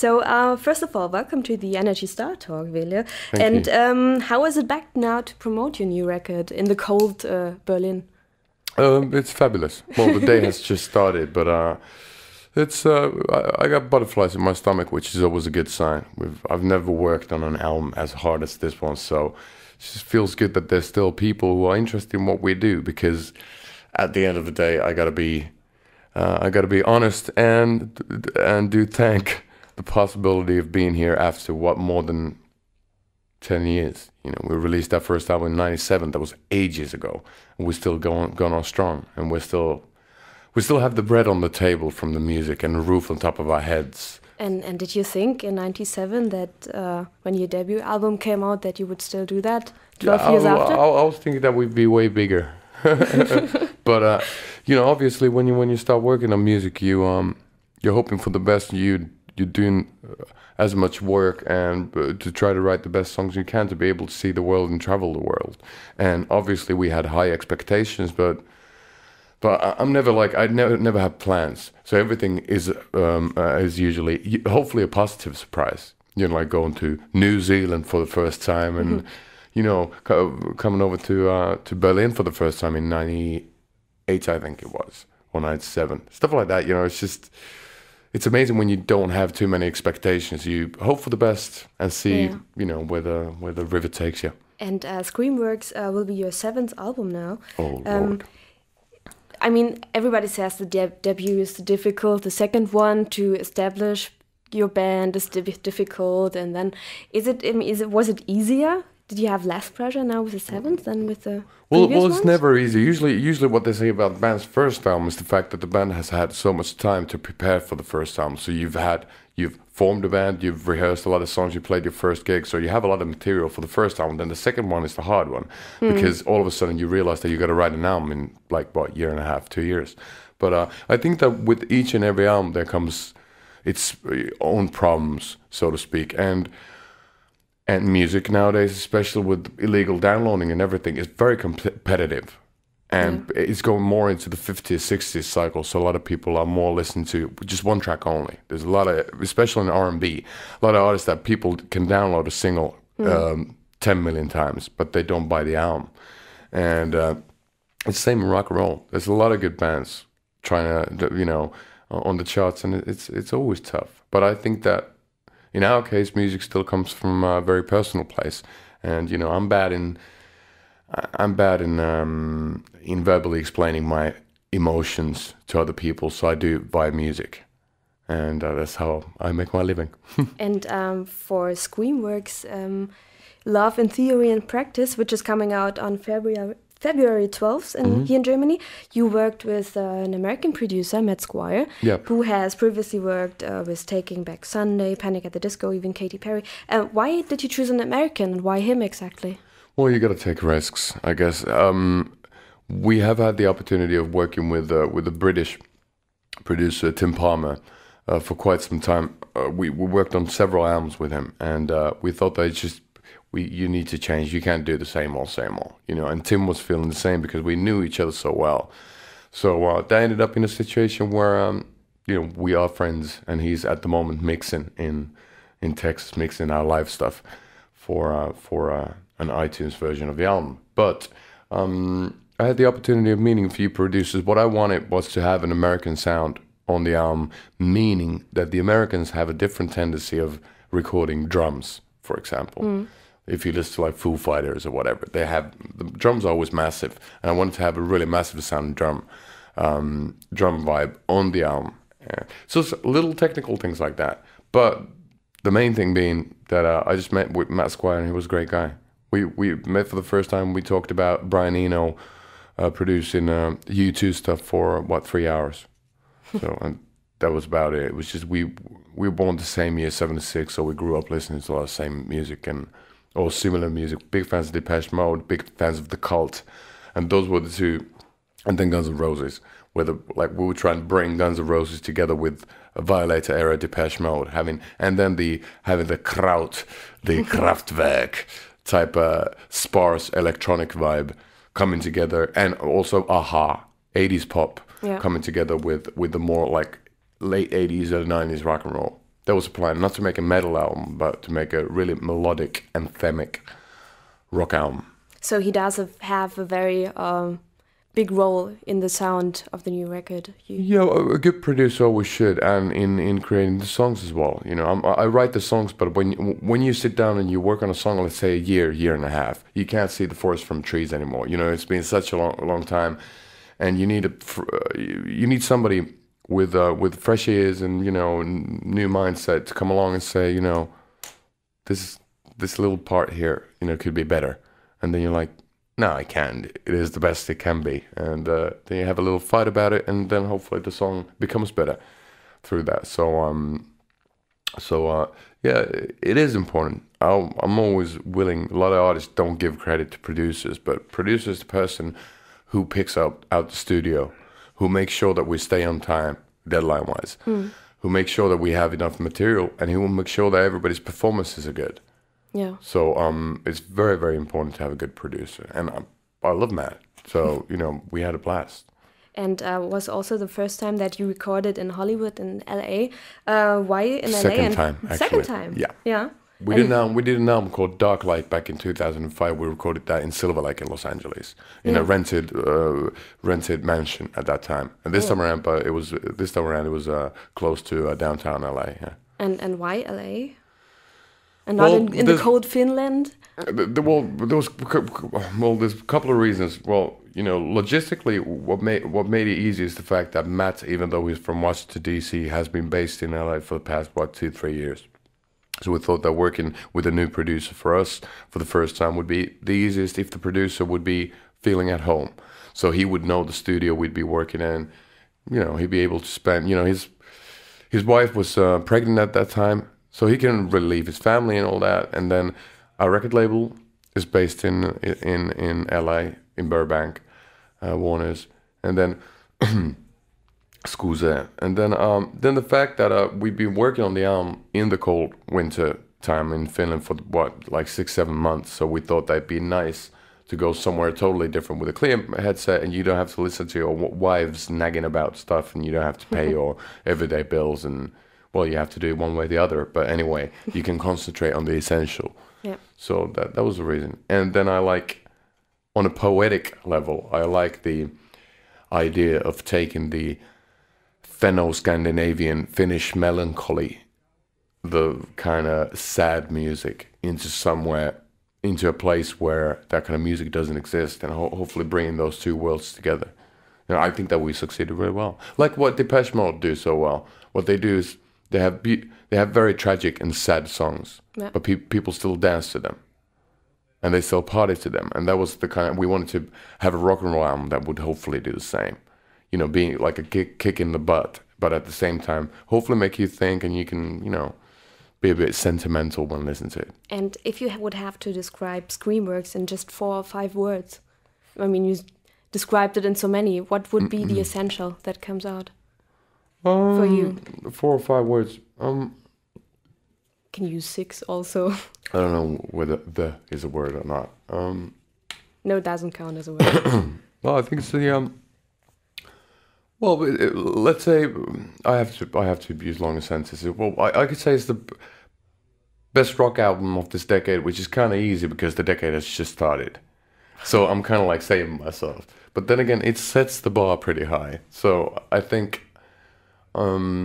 So, first of all, welcome to the Energy Star Talk, Ville. Thank you. How is it back now to promote your new record in the cold Berlin? It's fabulous. Well, the day has just started, but it's I got butterflies in my stomach, which is always a good sign. I've never worked on an album as hard as this one, so it just feels good that there's still people who are interested in what we do. Because at the end of the day, I gotta be honest and do thank the possibility of being here after what, more than 10 years. You know, we released our first album in '97. That was ages ago, and we're still going on strong, and we still have the bread on the table from the music and the roof on top of our heads. And did you think in '97 that when your debut album came out that you would still do that 12 years after? I was thinking that we'd be way bigger. But you know, obviously, when you start working on music, you're hoping for the best. You're doing as much work and to try to write the best songs you can to be able to see the world and travel the world. And obviously, we had high expectations, but I'm never like, I never have plans. So everything is usually hopefully a positive surprise. You know, like going to New Zealand for the first time, and you know, coming over to Berlin for the first time in '98, I think it was, or '97, stuff like that. You know, it's amazing when you don't have too many expectations. You hope for the best and see, you know, where the river takes you. And Screamworks will be your 7th album now. Oh, Lord. I mean, everybody says the debut is difficult. The second one to establish your band is difficult. And then, was it easier? Did you have less pressure now with the 7th than with the previous it's ones? never easy. Usually what they say about the band's first album is the fact that the band has had so much time to prepare for the first album. So you've formed a band, you've rehearsed a lot of songs, you played your first gig, so you have a lot of material for the first album. Then the second one is the hard one, because all of a sudden you realize that you got to write an album in like, what, year and a half, 2 years. But I think that with each and every album there comes its own problems, so to speak. And music nowadays, especially with illegal downloading and everything, is very competitive. And it's going more into the 50s, 60s cycle. So a lot of people are more listening to just one track only. There's a lot of, especially in R&B, a lot of artists that people can download a single 10 million times, but they don't buy the album. And it's the same in rock and roll. There's a lot of good bands trying to, you know, on the charts, and it's always tough. But I think that in our case, music still comes from a very personal place. And, you know, I'm bad in verbally explaining my emotions to other people, so I do via music, and that's how I make my living. And for Screamworks, Love in Theory and Practice, which is coming out on February 12th here in Germany, you worked with an American producer, Matt Squire, who has previously worked with Taking Back Sunday, Panic at the Disco, even Katy Perry. Why did you choose an American, and why him exactly? Well, you got to take risks, I guess. We have had the opportunity of working with a British producer, Tim Palmer, for quite some time. We worked on several albums with him, and we thought that you need to change. You can't do the same old, you know. And Tim was feeling the same because we knew each other so well. So that ended up in a situation where, you know, we are friends, and he's at the moment mixing in Texas, mixing our live stuff for an iTunes version of the album. But I had the opportunity of meeting a few producers. What I wanted was to have an American sound on the album, meaning that the Americans have a different tendency of recording drums, for example. If you listen to like Foo Fighters or whatever, they have, the drums are always massive, and I wanted to have a really massive sound drum vibe on the album. So it's little technical things like that. But the main thing being that I just met with Matt Squire, and he was a great guy. We met for the first time. We talked about Brian Eno producing U2 stuff for, what, 3 hours. So and that was about it. It was just, we were born the same year, 76, so we grew up listening to a lot of the same music and or similar music. Big fans of Depeche Mode, big fans of The Cult. And those were the two. And then Guns N' Roses, where we were trying to bring Guns N' Roses together with a Violator era Depeche Mode, having the Kraut, the Kraftwerk type sparse electronic vibe coming together, and also Aha, 80s pop coming together with the more like late 80s or 90s rock and roll. That was the plan, not to make a metal album, but to make a really melodic, anthemic rock album. So he does have a very big role in the sound of the new record. Yeah, a good producer always should, and in creating the songs as well. You know, I write the songs, but when you sit down and you work on a song, let's say a year and a half, you can't see the forest from trees anymore. You know, it's been such a long time, and you need somebody with fresh ears and, you know, new mindset to come along and say, you know, this little part here, you know, could be better, and then you're like, no, I can't. It is the best it can be, and then you have a little fight about it, and then hopefully the song becomes better through that. Yeah, it is important. I'm always willing. A lot of artists don't give credit to producers, but producer is the person who picks out the studio, who makes sure that we stay on time, deadline-wise, who makes sure that we have enough material, and who will make sure that everybody's performances are good. Yeah. So it's very, very important to have a good producer, and I love Matt. So you know, we had a blast. And was also the first time that you recorded in Hollywood in LA. Why in LA? Second time, actually. Second time. Yeah. Yeah. We did an album called Dark Light back in 2005. We recorded that in Silver Lake in Los Angeles, in a rented mansion at that time. And this time around, it was close to downtown LA. Yeah. And why LA? And not in the cold Finland? There's a couple of reasons. Well, you know, logistically, what made it easy is the fact that Matt, even though he's from Washington D.C., has been based in LA for the past 2-3 years. So we thought that working with a new producer for us for the first time would be the easiest if the producer would be feeling at home. So he would know the studio we'd be working in. You know, he'd be able to spend. You know, his wife was pregnant at that time. So he can relieve his family and all that, and then our record label is based in LA, in Burbank, Warner's, and then Skuse, and then the fact that we've been working on the album in the cold winter time in Finland for like 6-7 months, so we thought that'd be nice to go somewhere totally different with a clear headset, and you don't have to listen to your wives nagging about stuff, and you don't have to pay your everyday bills and. Well, you have to do it one way or the other. But anyway, you can concentrate on the essential. Yeah. So that was the reason. And then I like, on a poetic level, I like the idea of taking the Fenno-Scandinavian Finnish melancholy, the kind of sad music, into a place where that kind of music doesn't exist, and hopefully bringing those two worlds together. You know, I think that we succeeded very well. Like what Depeche Mode do so well. What they do is, they have very tragic and sad songs, but people still dance to them, and they still party to them. And that was the kind we wanted to have a rock and roll album that would hopefully do the same, you know, being like a kick in the butt, but at the same time, hopefully make you think, and you can, you know, be a bit sentimental when listening to it. And if you would have to describe Screamworks in just 4 or 5 words, I mean, you described it in so many. What would be the essential that comes out? For you, 4 or 5 words. Can you use 6 also? I don't know whether the is a word or not. No, it doesn't count as a word. Well, I think it's the Well, let's say I have to use longer sentences. Well, I could say it's the best rock album of this decade, which is kind of easy because the decade has just started. So I'm kind of like saying myself. But then again, it sets the bar pretty high. So I think. I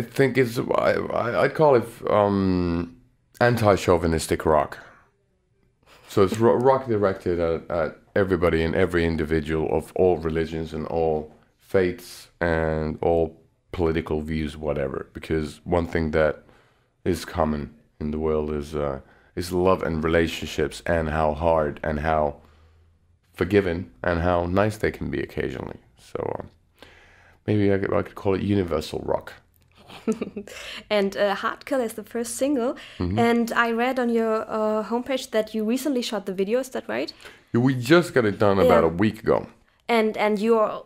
think I'd call it anti-chauvinistic rock. So it's rock directed at everybody and every individual of all religions and all faiths and all political views, whatever. Because one thing that is common in the world is love and relationships, and how hard and how forgiving and how nice they can be occasionally. So maybe I could call it universal rock. And Hardkill is the first single. And I read on your homepage that you recently shot the video. Is that right? We just got it done about a week ago. And you're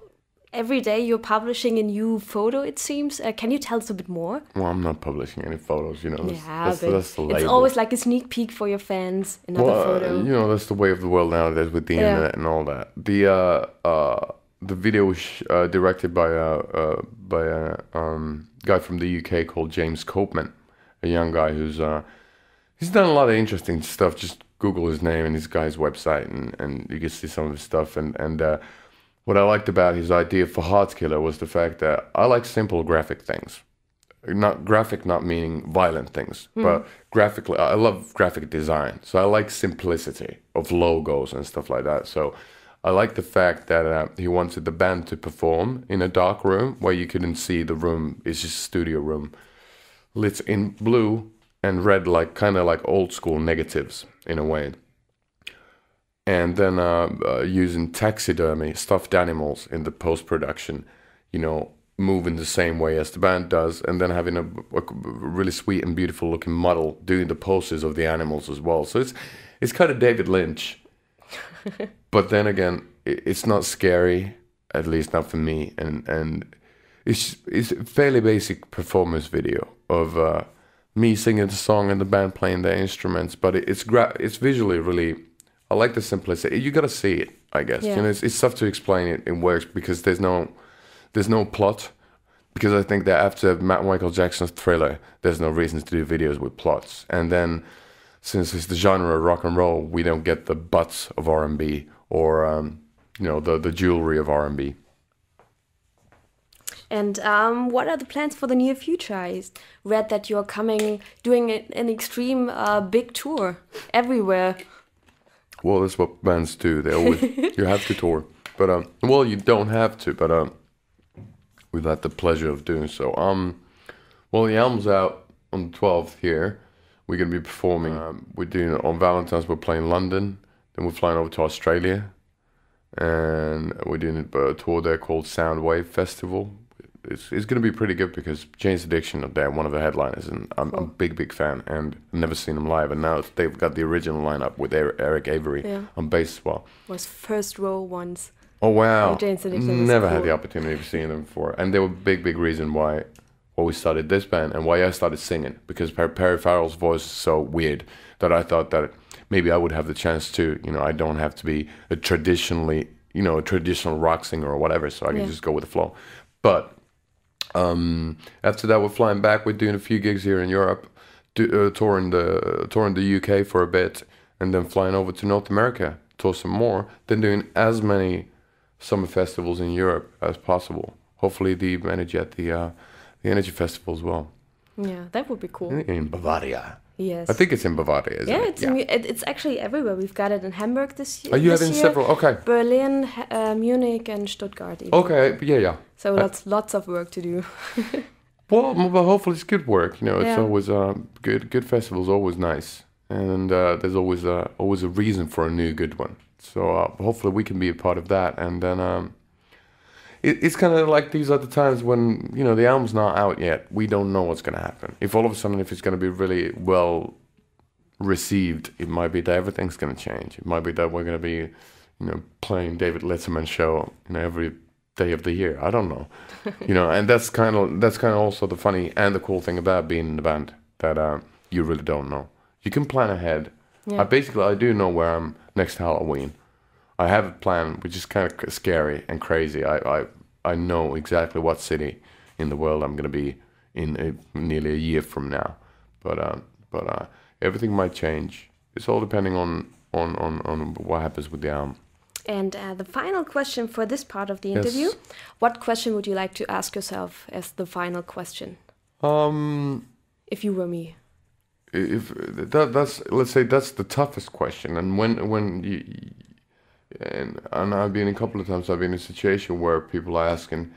every day you're publishing a new photo, it seems. Can you tell us a bit more? Well, I'm not publishing any photos, you know. That's the label. It's always like a sneak peek for your fans, another photo. You know, that's the way of the world nowadays with the internet and all that. the video was directed by a guy from the UK called James Copeman, a young guy who's he's done a lot of interesting stuff. Just Google his name and his guy's website, and you can see some of his stuff. And what I liked about his idea for Heartkiller was the fact that I like simple graphic things. Not graphic, not meaning violent things, but graphically, I love graphic design. So I like simplicity of logos and stuff like that. So I like the fact that he wanted the band to perform in a dark room where you couldn't see the room. It's just a studio room, lit in blue and red, like kind of like old school negatives in a way. And then using taxidermy, stuffed animals in the post-production, you know, move in the same way as the band does, and then having a really sweet and beautiful looking model doing the poses of the animals as well. So it's kind of David Lynch, but then again, it's not scary, at least not for me, and it's a fairly basic performance video of me singing the song and the band playing their instruments, but it's visually really. I like the simplicity. You gotta see it, I guess. Yeah. You know, it's tough to explain it in words because there's no plot, because I think that after Michael Jackson's Thriller, there's no reason to do videos with plots. And then, since it's the genre of rock and roll, we don't get the butts of R&B or you know, the jewelry of R&B. And what are the plans for the near future? I read that you're doing an extreme big tour everywhere. Well, that's what bands do. They always you have to tour, but well, you don't have to, but we've had the pleasure of doing so. Well, the album's out on the 12th here. We're gonna be performing. We're doing it on Valentine's. We're playing London. Then we're flying over to Australia, and we're doing a tour there called Soundwave Festival. It's gonna be pretty good because Jane's Addiction are there, one of the headliners, and I'm a big fan, and I've never seen them live, and now they've got the original lineup with Eric Avery on bass as well. Was first row once. Oh wow! Jane's Addiction Never cool. had the opportunity of seeing them before, and they were a big reason why we started this band and why I started singing, because Perry Farrell's voice is so weird that I thought that maybe I would have the chance to, you know, I don't have to be a traditional rock singer or whatever, so I can just go with the flow. But after that, we're flying back. We're doing a few gigs here in Europe, touring the UK for a bit, and then flying over to North America, tour some more. Then doing as many summer festivals in Europe as possible. Hopefully, the Energy Festival as well. Yeah, that would be cool. In Bavaria. Yes. I think it's in Bavaria, isn't it? It's actually everywhere. We've got it in Hamburg this year. Are you having several? Okay. Berlin, Munich, and Stuttgart. Even. Okay, yeah. So lots of work to do. Well, hopefully it's good work. You know, it's always good festivals, always nice, and there's always a reason for a new good one. So hopefully we can be a part of that, and then it's kind of like these other times when, you know, the album's not out yet. We don't know what's going to happen. If all of a sudden, if it's going to be really well received, it might be that everything's going to change. It might be that we're going to be, you know, playing David Letterman's show, you know, every day of the year. I don't know, you know, and that's kind of also the funny and the cool thing about being in the band, that you really don't know. You can plan ahead. Yeah. I do know where I'm next Halloween. I have a plan, which is kind of scary and crazy. I know exactly what city in the world I'm going to be in nearly a year from now, but everything might change. It's all depending on what happens with the album. And the final question for this part of the interview: Yes. What question would you like to ask yourself as the final question? If you were me. If that's, let's say that's the toughest question, and when you. And I've been a couple of times. I've been in a situation where people are asking,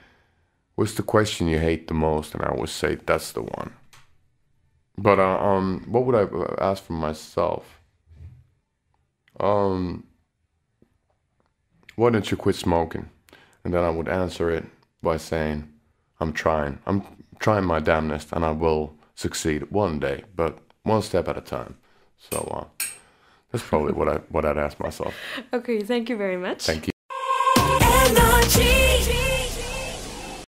"What's the question you hate the most?" And I would say that's the one. But what would I ask for myself? Why don't you quit smoking? And then I would answer it by saying, I'm trying my damnedest, and I will succeed one day, but one step at a time. So. That's probably what I'd ask myself. Okay, thank you very much. Thank you.